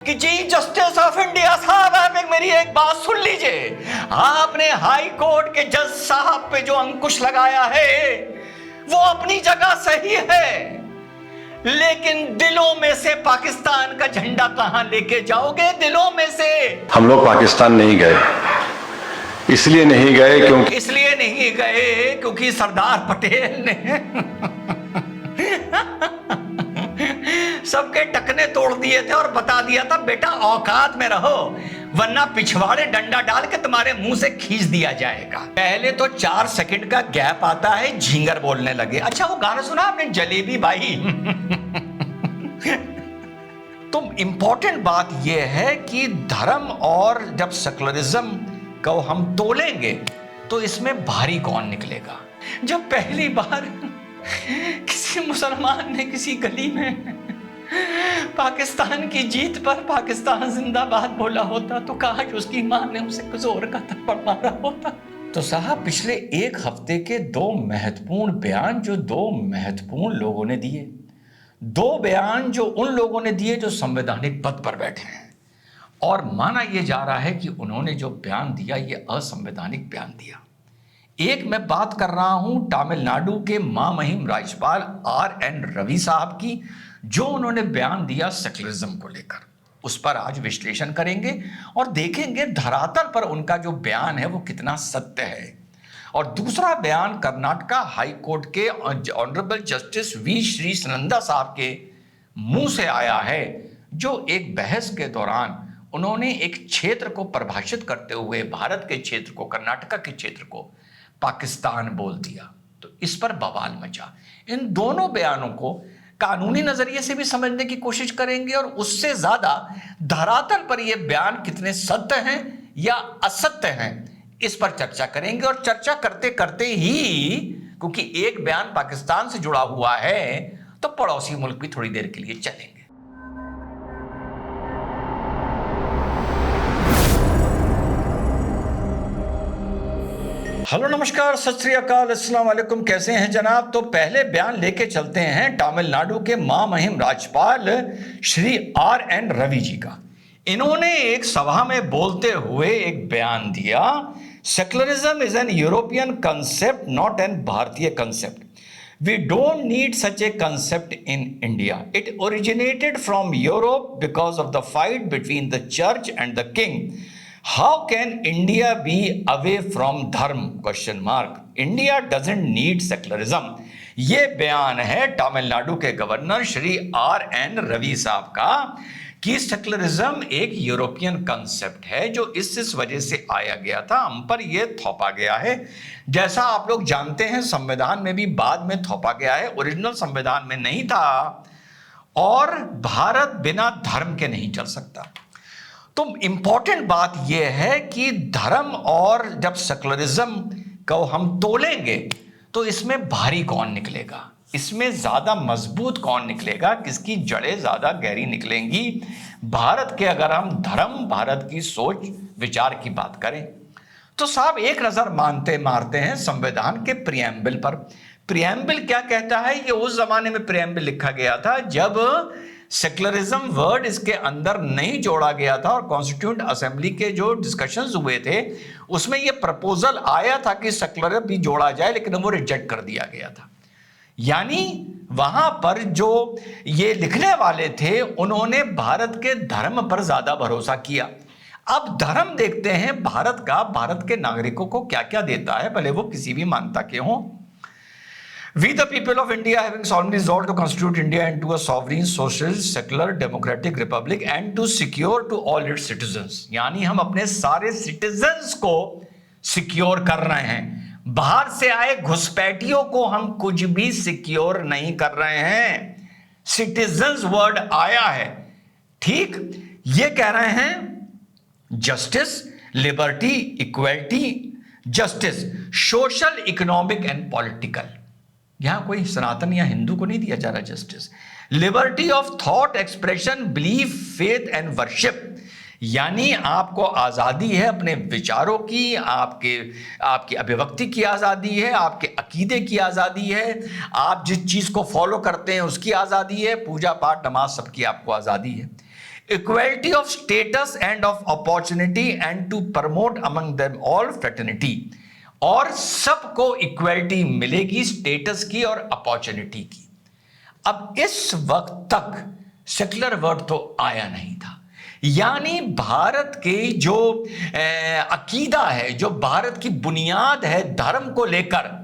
कि जी justice of India साहब, आप मेरी एक बात सुन लीजिए। आपने हाई कोर्ट के जज साहब पे जो अंकुश लगाया है वो अपनी जगह सही है, लेकिन दिलों में से पाकिस्तान का झंडा कहां लेके जाओगे? दिलों में से हम लोग पाकिस्तान नहीं गए, इसलिए नहीं गए क्योंकि सरदार पटेल ने सबके टकने तोड़ दिए थे और बता दिया था बेटा औकात में रहो, वरना पिछवाड़े डंडा डाल के तुम्हारे मुंह से खींच दिया जाएगा। पहले तो 4 सेकंड का गैप आता है, झिंगर बोलने लगे। अच्छा वो गाना सुना आपने, जलेबी बाई? तो इंपॉर्टेंट बात यह है कि धर्म और जब सेकुलरिज्म को हम तोलेंगे तो इसमें भारी कौन निकलेगा। जब पहली बार किसी मुसलमान ने किसी गली में पाकिस्तान की जीत पर पाकिस्तान जिंदाबाद बोला होता तो काश उसकी मां ने उसे जोर का थप्पड़ मारा होता। तो साहब पिछले एक हफ्ते के 2 महत्वपूर्ण बयान जो 2 महत्वपूर्ण लोगों ने दिए, 2 बयान जो उन लोगों ने दिए जो संवैधानिक पद पर बैठे हैं, और माना यह जा रहा है कि उन्होंने जो बयान दिया ये असंवैधानिक बयान दिया। एक मैं बात कर रहा हूं तमिलनाडु के महामहिम राज्यपाल RN रवि साहब की, जो उन्होंने बयान दिया सेकुलरिज्म को लेकर। उस पर आज विश्लेषण करेंगे और देखेंगे धरातल पर उनका जो बयान है वो कितना सत्य है। और दूसरा बयान कर्नाटका हाई कोर्ट के honourable justice V Shri Sunanda साहब के मुंह से आया है, जो एक बहस के दौरान उन्होंने एक क्षेत्र को परिभाषित करते हुए भारत के क्षेत्र को, कर्नाटका के क्षेत्र को पाकिस्तान बोल दिया। तो इस पर बवाल मचा। इन दोनों बयानों को कानूनी नजरिए से भी समझने की कोशिश करेंगे और उससे ज्यादा धरातल पर यह बयान कितने सत्य हैं या असत्य हैं इस पर चर्चा करेंगे। और चर्चा करते करते ही, क्योंकि एक बयान पाकिस्तान से जुड़ा हुआ है, तो पड़ोसी मुल्क भी थोड़ी देर के लिए चलेंगे। हेलो नमस्कार, सत श्री अकाल, अस्सलाम वालेकुम। कैसे हैं जनाब? तो पहले बयान लेके चलते हैं तमिलनाडु के महामहिम राज्यपाल श्री RN रवि जी का। इन्होंने एक सभा में बोलते हुए एक बयान दिया, secularism is an European concept not an भारतीय concept. We don't need such a concept in India. It originated from Europe because of the fight between the church and the king. How can India be away from dharma? Question mark. India doesn't need secularism. ये बयान है तमिलनाडु के governor Shri RN Ravi साहब का कि secularism एक European concept है जो इस वजह से आया गया था, हम पर यह थोपा गया है। जैसा आप लोग जानते हैं संविधान में भी बाद में थोपा गया है, ओरिजिनल संविधान में नहीं था। और भारत बिना धर्म के नहीं चल सकता। तो इंपॉर्टेंट बात यह है कि धर्म और जब सेकुलरिज्म को हम तोलेंगे तो इसमें भारी कौन निकलेगा, इसमें ज्यादा मजबूत कौन निकलेगा, किसकी जड़ें ज्यादा गहरी निकलेंगी भारत के, अगर हम धर्म, भारत की सोच विचार की बात करें। तो साहब एक नजर मारते हैं संविधान के प्रियम्बल पर। प्रियम्बल क्या कहता है? ये उस जमाने में प्रियम्बल लिखा गया था जब सेकुलरिज्म वर्ड इसके अंदर नहीं जोड़ा गया था, और कॉन्स्टिट्यूएंट असेंबली के जो डिस्कशंस हुए थे उसमें ये प्रपोजल आया था कि सेकुलर भी जोड़ा जाए, लेकिन वो रिजेक्ट कर दिया गया था। यानी वहां पर जो ये लिखने वाले थे उन्होंने भारत के धर्म पर ज्यादा भरोसा किया। अब धर्म देखते हैं भारत का, भारत के नागरिकों को क्या क्या देता है, भले वो किसी भी मानता के हों। We the people of India having solemnly resolved to constitute India into a sovereign, socialist, secular, democratic republic and to secure to all its citizens. यानी हम अपने सारे सिटीजन्स को सिक्योर कर रहे हैं, बाहर से आए घुसपैठियों को हम कुछ भी सिक्योर नहीं कर रहे हैं। सिटीजन्स वर्ड आया है, ठीक। ये कह रहे हैं justice, liberty, equality, justice, social, economic and political. यहां कोई सनातन या हिंदू को नहीं दिया जा रहा justice. Liberty of thought, expression, belief, faith and worship, यानी आपको आजादी है अपने विचारों की, आपकी अभिव्यक्ति की आजादी है, आपके अकीदे की आजादी है, आप जिस चीज को फॉलो करते हैं उसकी आजादी है, पूजा पाठ नमाज सबकी आपको आजादी है। Equality of status and of opportunity and to promote among them all fraternity, और सबको इक्वलिटी मिलेगी स्टेटस की और अपॉर्चुनिटी की। अब इस वक्त तक सेक्युलर वर्ड तो आया नहीं था, यानी भारत के जो अकीदा है, जो भारत की बुनियाद है धर्म को लेकर,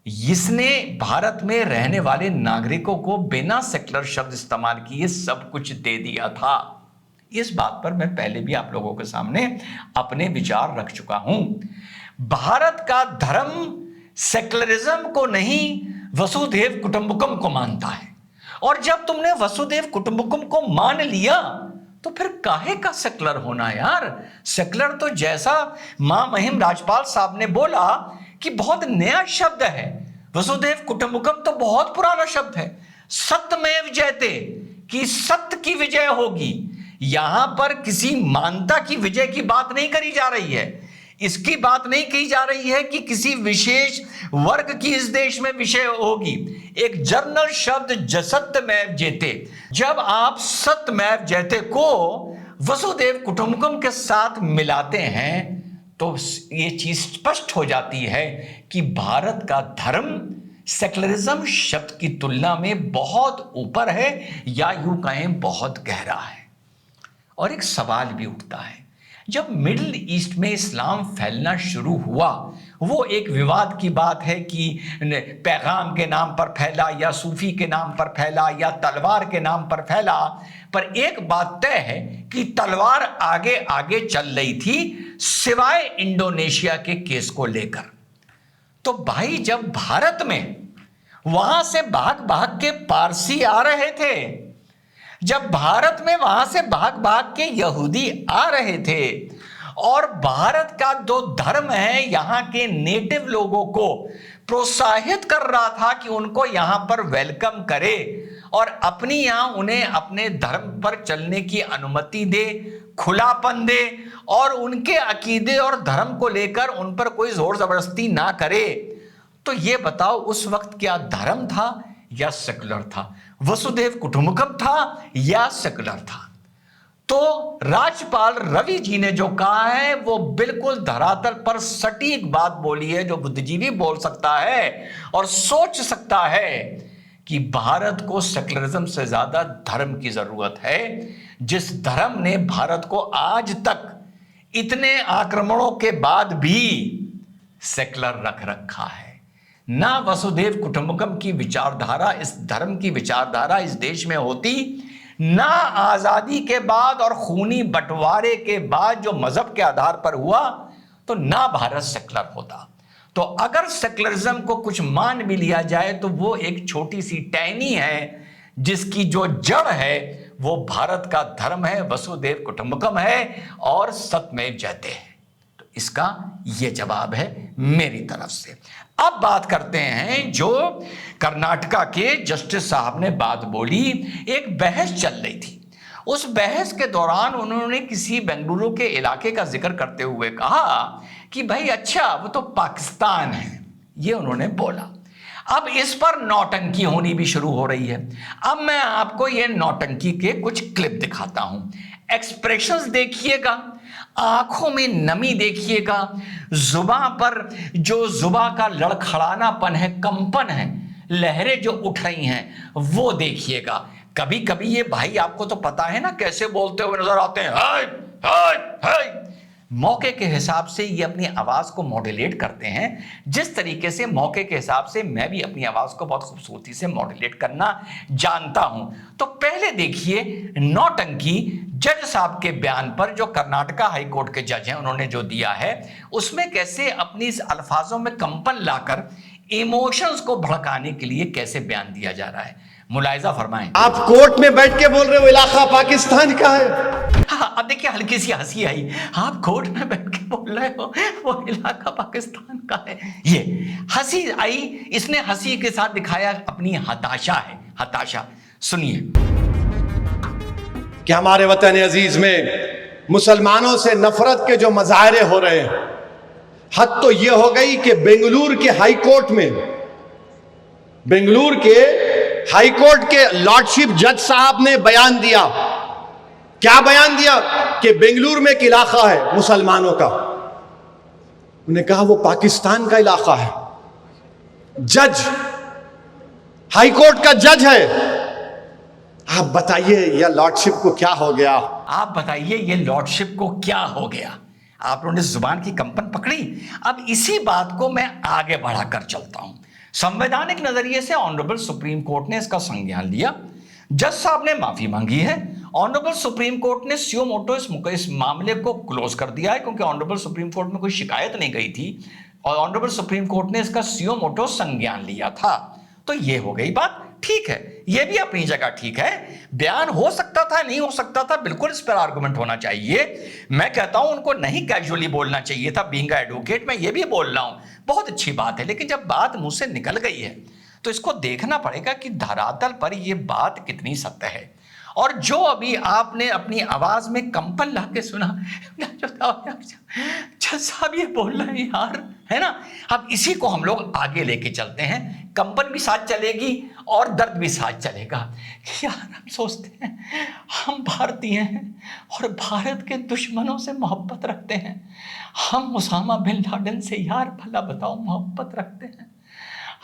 इसने भारत में रहने वाले नागरिकों को बिना सेक्युलर शब्द इस्तेमाल किए सब कुछ दे दिया था। इस बात पर मैं पहले भी आप लोगों के सामने अपने विचार रख चुका हूं। भारत का धर्म सेक्युलरिज्म को नहीं, वसुधैव कुटुंबकम को मानता है, और जब तुमने वसुधैव कुटुंबकम को मान लिया तो फिर काहे का सेक्युलर होना यार। सेक्युलर तो जैसा मां महिम राजपाल साहब ने बोला कि बहुत नया शब्द है, वसुधैव कुटुंबकम तो बहुत पुराना शब्द है। सत्यमेव जयते, कि सत्य की विजय होगी। यहां पर किसी मानता की विजय की बात नहीं करी जा रही है, इसकी बात नहीं कही जा रही है कि किसी विशेष वर्ग की इस देश में विषय होगी। एक जर्नल शब्द सत्यमेव जयते, जब आप सत्यमेव जयते को वसुधैव कुटुंबकम के साथ मिलाते हैं तो ये चीज स्पष्ट हो जाती है कि भारत का धर्म सेक्युलरिज्म शब्द की तुलना में बहुत ऊपर है, या यूं कहें बहुत गहरा है। और एक सवाल भी उठता है, जब मिडिल ईस्ट में इस्लाम फैलना शुरू हुआ, वो एक विवाद की बात है कि पैगाम के नाम पर फैला या सूफी के नाम पर फैला या तलवार के नाम पर फैला, पर एक बात तय है कि तलवार आगे आगे चल रही थी, सिवाय इंडोनेशिया के केस को लेकर। तो भाई जब भारत में वहां से भाग भाग के पारसी आ रहे थे, जब भारत में वहां से भाग भाग के यहूदी आ रहे थे, और भारत का जो धर्म है यहां के नेटिव लोगों को प्रोत्साहित कर रहा था कि उनको यहां पर वेलकम करे और अपनी यहां उन्हें अपने धर्म पर चलने की अनुमति दे, खुलापन दे, और उनके अकीदे और धर्म को लेकर उन पर कोई जोर जबरदस्ती ना करे। तो ये बताओ उस वक्त क्या धर्म था या सेकुलर था, वसुधैव कुटुंबकम था या सेकुलर था? तो राज्यपाल रवि जी ने जो कहा है वो बिल्कुल धरातल पर सटीक बात बोली है, जो बुद्धिजीवी बोल सकता है और सोच सकता है कि भारत को सेकुलरिज्म से ज्यादा धर्म की जरूरत है, जिस धर्म ने भारत को आज तक इतने आक्रमणों के बाद भी सेकुलर रख रखा है। ना वसुधैव कुटुंबकम की विचारधारा, इस धर्म की विचारधारा इस देश में होती, ना आजादी के बाद और खूनी बंटवारे के बाद जो मजहब के आधार पर हुआ, तो ना भारत सेकुलर होता। तो अगर सेकुलरिज्म को कुछ मान भी लिया जाए तो वो एक छोटी सी टहनी है, जिसकी जो जड़ है वो भारत का धर्म है, वसुधैव कुटुंबकम है और सत्यमेव जयते है। तो इसका ये जवाब है मेरी तरफ से। अब बात करते हैं जो कर्नाटका के जस्टिस साहब ने बात बोली। एक बहस चल रही थी, उस बहस के दौरान उन्होंने किसी बेंगलुरु के इलाके का जिक्र करते हुए कहा कि भाई अच्छा वो तो पाकिस्तान है, ये उन्होंने बोला। अब इस पर नौटंकी होनी भी शुरू हो रही है। अब मैं आपको ये नौटंकी के कुछ क्लिप दिखाता हूं, एक्सप्रेशंस देखिएगा, आंखों में नमी देखिएगा, जुबान पर जो जुबान का लड़खड़ानापन है, कंपन है, लहरें जो उठ रही हैं वो देखिएगा। कभी कभी ये भाई आपको तो पता है ना कैसे बोलते हुए नजर आते हैं, हाय हाय हाय। मौके के हिसाब से ये अपनी आवाज को मॉड्यूलेट करते हैं, जिस तरीके से मौके के हिसाब से मैं भी अपनी आवाज को बहुत खूबसूरती से मॉड्यूलेट करना जानता हूं। तो पहले देखिए नौटंकी जज साहब के बयान पर, जो कर्नाटका हाई कोर्ट के जज हैं, उन्होंने जो दिया है उसमें कैसे अपनी इस अल्फाजों में कंपन लाकर इमोशंस को भड़काने के लिए कैसे बयान दिया जा रहा है। मुलाहिजा फरमाएं। आप कोर्ट में बैठ के बोल रहे हो इलाका पाकिस्तान का है। हाँ, अब देखिए हल्की सी हंसी आई, आप कोर्ट में बैठ के बोल रहे हो वो इलाका पाकिस्तान का है, ये हंसी आई। इसने हंसी के साथ दिखाया अपनी हताशा है, हताशा। सुनिए। कि हमारे वतन अजीज में मुसलमानों से नफरत के जो मजाहरे हो रहे हैं, हद तो ये हो गई कि बेंगलुरु के हाई कोर्ट में, बेंगलुरु के हाई कोर्ट के लॉर्डशिप जज साहब ने बयान दिया क्या बयान दिया कि बेंगलुरु में एक इलाका है मुसलमानों का, उन्होंने कहा वो पाकिस्तान का इलाका है, जज हाई कोर्ट का जज है। आप बताइए ये लॉर्डशिप को क्या हो गया? आप बताइए ये लॉर्डशिप को क्या हो गया? आप लोगों ने जुबान की कंपन पकड़ी। अब इसी बात को मैं आगे बढ़ाकर चलता हूं। संवैधानिक नजरिए से ऑनरेबल सुप्रीम कोर्ट ने इसका संज्ञान लिया। जज साहब ने माफी मांगी है। ऑनरेबल सुप्रीम कोर्ट ने सुयो मोटो इस मामले को क्लोज कर दिया है, क्योंकि ऑनरेबल सुप्रीम कोर्ट में कोई शिकायत नहीं गई थी और ऑनरेबल सुप्रीम कोर्ट ने इसका सुयो मोटो संज्ञान लिया था। तो ये हो गई बात, ठीक है, ये भी अपनी जगह ठीक है। बयान हो सकता था, नहीं हो सकता था, बिल्कुल इस पर आर्गुमेंट होना चाहिए। मैं कहता हूं उनको नहीं कैजुअली बोलना चाहिए था। बीइंग एडवोकेट मैं ये भी बोल रहा हूं, बहुत अच्छी बात है, लेकिन जब बात मुंह से निकल गई है तो इसको देखना पड़ेगा कि धरातल पर यह बात कितनी सत्य है। और जो अभी आपने अपनी आवाज में कंपन ला के सुना, साहब ये बोल रहे हैं यार, है ना। अब इसी को हम लोग आगे लेके चलते हैं, कंपन भी साथ चलेगी और दर्द भी साथ चलेगा। यार हम सोचते हैं हम भारतीय हैं और भारत के दुश्मनों से मोहब्बत रखते हैं। हम उसामा बिन लादेन से यार भला बताओ मोहब्बत रखते हैं।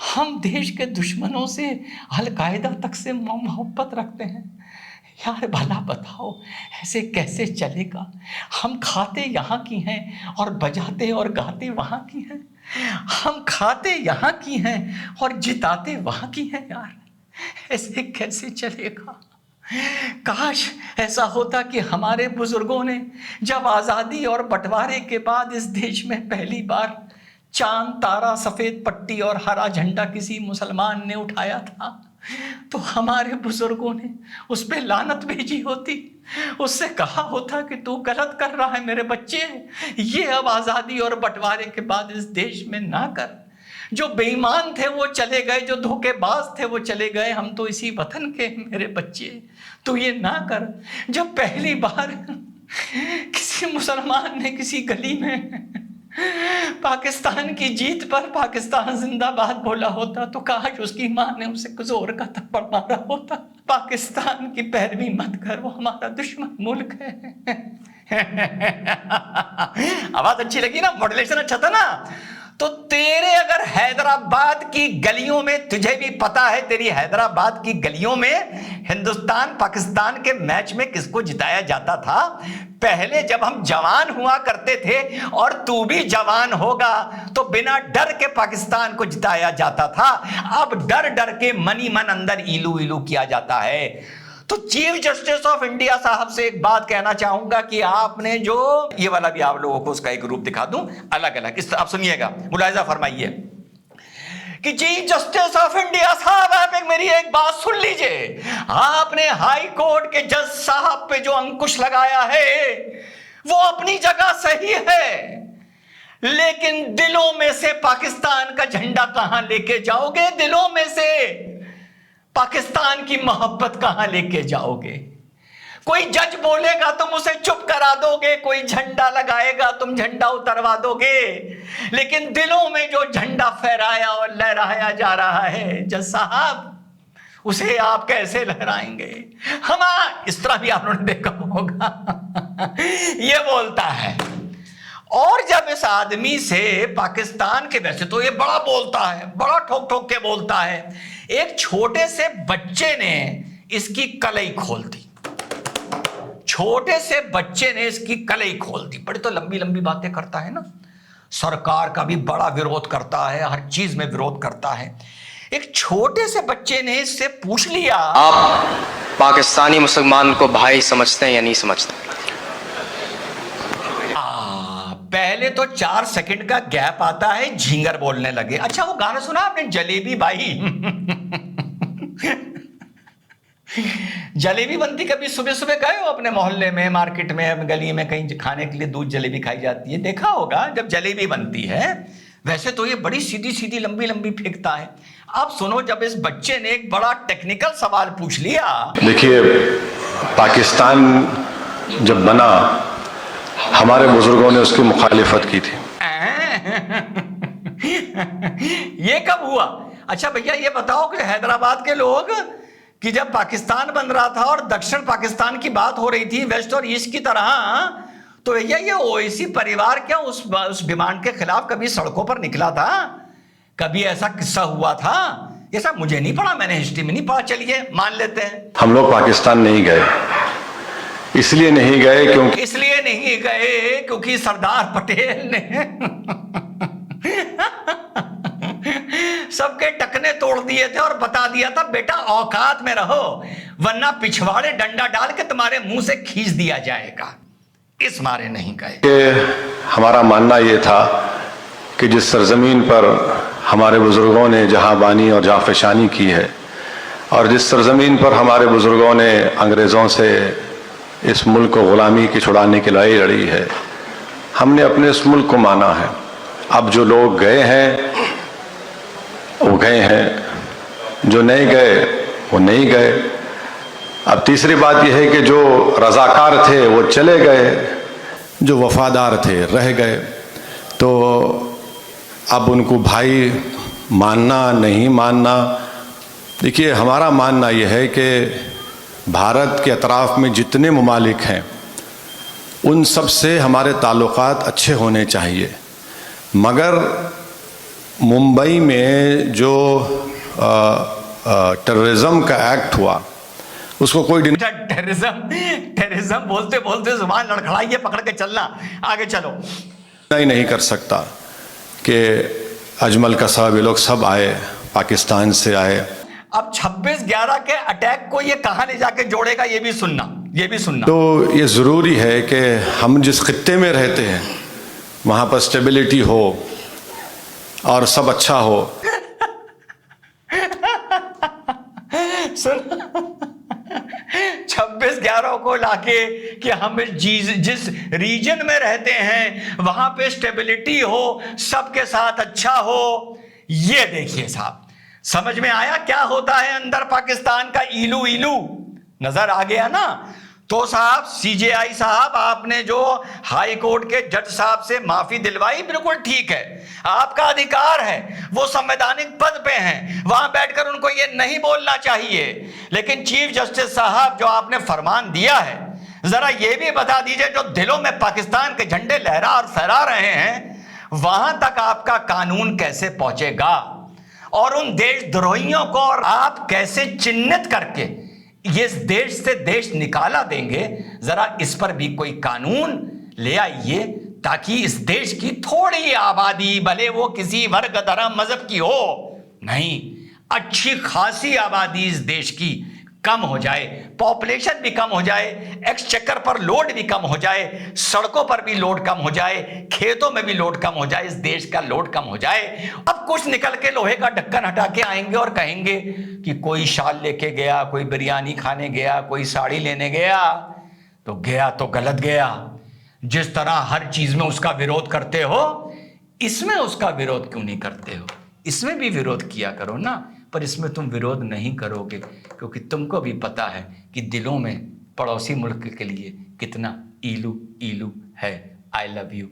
हम देश के दुश्मनों से अल-कायदा तक से मोहब्बत रखते हैं। यार भला बताओ ऐसे कैसे चलेगा? हम खाते यहाँ की हैं और बजाते और गाते वहाँ की हैं। हम खाते यहाँ की हैं और जिताते वहाँ की हैं। यार ऐसे कैसे चलेगा? काश ऐसा होता कि हमारे बुजुर्गों ने जब आज़ादी और बंटवारे के बाद इस देश में पहली बार चांद, तारा, सफेद पट्टी और हरा झंडा किसी मुसलमान ने उठाया था, तो हमारे बुजुर्गों ने उस पे लानत भेजी होती, उससे कहा होता कि तू गलत कर रहा है मेरे बच्चे, ये अब आज़ादी और बंटवारे के बाद इस देश में ना कर। जो बेईमान थे वो चले गए, जो धोखेबाज थे वो चले गए, हम तो इसी वतन के मेरे बच्चे, तू ये ना कर। जब पहली बार किसी मुसलमान ने किसी गली में पाकिस्तान की जीत पर पाकिस्तान जिंदाबाद बोला होता तो काश उसकी मां ने उसे जोर का थप्पड़ मारा होता। पाकिस्तान की पैरवी मत कर, वो हमारा दुश्मन मुल्क है। आवाज अच्छी लगी ना, मॉड्यूलेशन अच्छा था ना। तो तेरे अगर हैदराबाद की गलियों में, तुझे भी पता है तेरी हैदराबाद की गलियों में हिंदुस्तान पाकिस्तान के मैच में किसको जिताया जाता था? पहले जब हम जवान हुआ करते थे और तू भी जवान होगा तो बिना डर के पाकिस्तान को जिताया जाता था। अब डर डर के मनी मन अंदर इलू इलू किया जाता है। तो चीफ जस्टिस ऑफ इंडिया साहब से एक बात कहना चाहूंगा कि आपने जो ये वाला भी आप लोगों को उसका एक रूप दिखा दूं अलग अलग, इस आप सुनिएगा, मुलाहिजा फरमाइए कि चीफ जस्टिस ऑफ इंडिया साहब आप मेरी एक बात सुन लीजिए। आपने हाई कोर्ट के जज साहब पे जो अंकुश लगाया है वो अपनी जगह सही है, लेकिन दिलों में से पाकिस्तान का झंडा कहां लेके जाओगे? दिलों में से पाकिस्तान की मोहब्बत कहां लेके जाओगे? कोई जज बोलेगा तुम उसे चुप करा दोगे, कोई झंडा लगाएगा तुम झंडा उतरवा दोगे, लेकिन दिलों में जो झंडा फहराया और लहराया जा रहा है जज साहब, उसे आप कैसे लहराएंगे? इस तरह भी आप लोगों ने देखा होगा। ये बोलता है। और जब इस आदमी से पाकिस्तान के, वैसे तो ये बड़ा बोलता है, बड़ा ठोक ठोक के बोलता है, एक छोटे से बच्चे ने इसकी कलई खोल दी। छोटे से बच्चे ने इसकी कलई खोल दी। बड़ी तो लंबी लंबी बातें करता है ना, सरकार का भी बड़ा विरोध करता है, हर चीज में विरोध करता है। एक छोटे से बच्चे ने इससे पूछ लिया, आप पाकिस्तानी मुसलमान को भाई समझते हैं या नहीं समझते? पहले तो 4 सेकंड का गैप आता है, झिंगर बोलने लगे। अच्छा वो गाना सुना आपने, जलेबी भाई? जलेबी बनती कभी सुबह सुबह गए हो अपने मोहल्ले में, मार्केट में, गली में कहीं खाने के लिए दूध जलेबी खाई जाती है, देखा होगा जब जलेबी बनती है। वैसे तो ये बड़ी सीधी सीधी लंबी लंबी फेंकता है। आप सुनो, जब इस बच्चे ने एक बड़ा टेक्निकल सवाल पूछ लिया। देखिए, पाकिस्तान जब बना हमारे बुजुर्गों ने उसकी मुखालिफत की थी। ये कब हुआ? अच्छा भैया ये बताओ कि हैदराबाद के लोग कि जब पाकिस्तान बन रहा था और दक्षिण पाकिस्तान की बात हो रही थी वेस्ट और ईस्ट की तरह, तो भैया ये ओवैसी परिवार क्या उस डिमांड के खिलाफ कभी सड़कों पर निकला था? कभी ऐसा किस्सा हुआ था? ये सब मुझे नहीं पड़ा, मैंने हिस्ट्री में नहीं पढ़ा। चलिए मान लेते हैं हम लोग पाकिस्तान नहीं गए, इसलिए नहीं गए क्योंकि सरदार पटेल ने सबके टकने तोड़ दिए थे और बता दिया था बेटा औकात में रहो, वरना पिछवाड़े डंडा डाल के तुम्हारे मुंह से खींच दिया जाएगा। इस मारे नहीं गए। हमारा मानना यह था कि जिस सरजमीन पर हमारे बुजुर्गों ने जहां बानी और जहां फशानी की है, और जिस सरजमीन पर हमारे बुजुर्गों ने अंग्रेज़ों से इस मुल्क को ग़ुलामी की छुड़ाने की लड़ाई लड़ी है, हमने अपने इस मुल्क को माना है। अब जो लोग गए हैं वो गए हैं, जो नहीं गए वो नहीं गए। अब तीसरी बात यह है कि जो रज़ाकार थे वो चले गए, जो वफादार थे रह गए। तो अब उनको भाई मानना नहीं मानना, देखिए हमारा मानना यह है कि भारत के अतराफ़ में जितने ममालिक हैं उन सब से हमारे ताल्लुकात अच्छे होने चाहिए, मगर मुंबई में जो टेररिज्म का एक्ट हुआ उसको कोई टेररिज्म बोलते बोलते जुबान लड़खड़ाइए, पकड़ के चलना, आगे चलो। नहीं कर सकता कि अजमल कसाब ये लोग सब आए, पाकिस्तान से आए। अब 26/11 के अटैक को ये कहां ले जाके जोड़ेगा, ये भी सुनना। तो ये ज़रूरी है कि हम जिस खित्ते में रहते हैं वहाँ पर स्टेबिलिटी हो और सब अच्छा हो। सुन 26/11 को लाके कि हम जिस रीजन में रहते हैं वहां पे स्टेबिलिटी हो, सबके साथ अच्छा हो। ये देखिए साहब, समझ में आया क्या होता है अंदर पाकिस्तान का इलू नजर आ गया ना? तो साहब सीजेआई साहब, आपने जो हाई कोर्ट के जज साहब से माफी दिलवाई, बिल्कुल ठीक है, आपका अधिकार है, वो संवैधानिक पद पे हैं, वहां बैठकर उनको ये नहीं बोलना चाहिए। लेकिन चीफ जस्टिस साहब जो आपने फरमान दिया है, जरा ये भी बता दीजिए, जो दिलों में पाकिस्तान के झंडे लहरा और फहरा रहे हैं, वहां तक आपका कानून कैसे पहुंचेगा और उन देशद्रोहियों को और आप कैसे चिन्हित करके इस देश से देश निकाला देंगे? जरा इस पर भी कोई कानून ले आइए, ताकि इस देश की थोड़ी आबादी, भले वो किसी वर्ग धर्म मजहब की हो, नहीं, अच्छी खासी आबादी इस देश की कम हो जाए, पॉपुलेशन भी कम हो जाए, एक्सचेकर पर लोड भी कम हो जाए, सड़कों पर भी लोड कम हो जाए, खेतों में भी लोड कम हो जाए, इस देश का लोड कम हो जाए। अब कुछ निकल के लोहे का ढक्कन हटा के आएंगे और कहेंगे कि कोई शाल लेके गया, कोई बिरयानी खाने गया, कोई साड़ी लेने गया, तो गया तो गलत गया। जिस तरह हर चीज में उसका विरोध करते हो, इसमें उसका विरोध क्यों नहीं करते हो? इसमें भी विरोध किया करो ना, पर इसमें तुम विरोध नहीं करोगे, क्योंकि तुमको भी पता है कि दिलों में पड़ोसी मुल्क के लिए कितना इलू है। I love you.